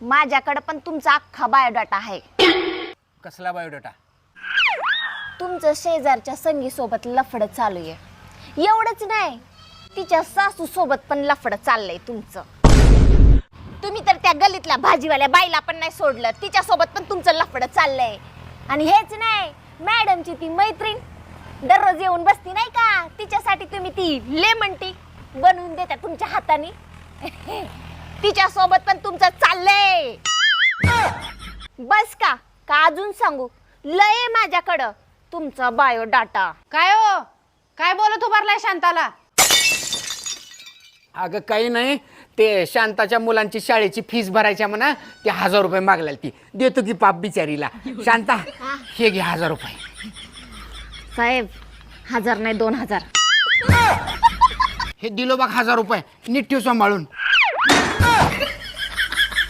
माझ्याकडे पण तुमचा अख्खा बायोडाटा आहे. कसला बायोडाटा? तुमचं शेजारच्या संगी सोबत लफडं चालू आहे. एवढंच नाही, तिच्या सासू सोबत पण लफडं चाललंय तुमचं. तुम्ही तर त्या गलीतल्या भाजीवाल्या बाईला पण नाही सोडलं, तिच्या सोबत पण तुमचं लफडं चाललंय. आणि हेच नाही, मॅडमची ती मैत्रीण दररोज येऊन बसती नाही का, तिच्यासाठी तुम्ही ती लेमन टी बनवून देता तुमच्या हाताने. तिच्या सोबत पण तुमचं चाललंय. बस का अजून सांगू? लय माझ्याकडं तुमचा बायोडाटा. काय हो, काय बोलत उभारलाय शांताला? अगं काही नाही, ते शांताच्या मुलांची शाळेची फीस भरायच्या म्हणा, ते 1000 रुपये मागलाल, ती देतो की पाप बिचारीला. शांता हे घे 1000 रुपये. साहेब 1000 नाही 2000. हे दिलो बघ 1000 रुपये, नीट ठेव सांभाळून.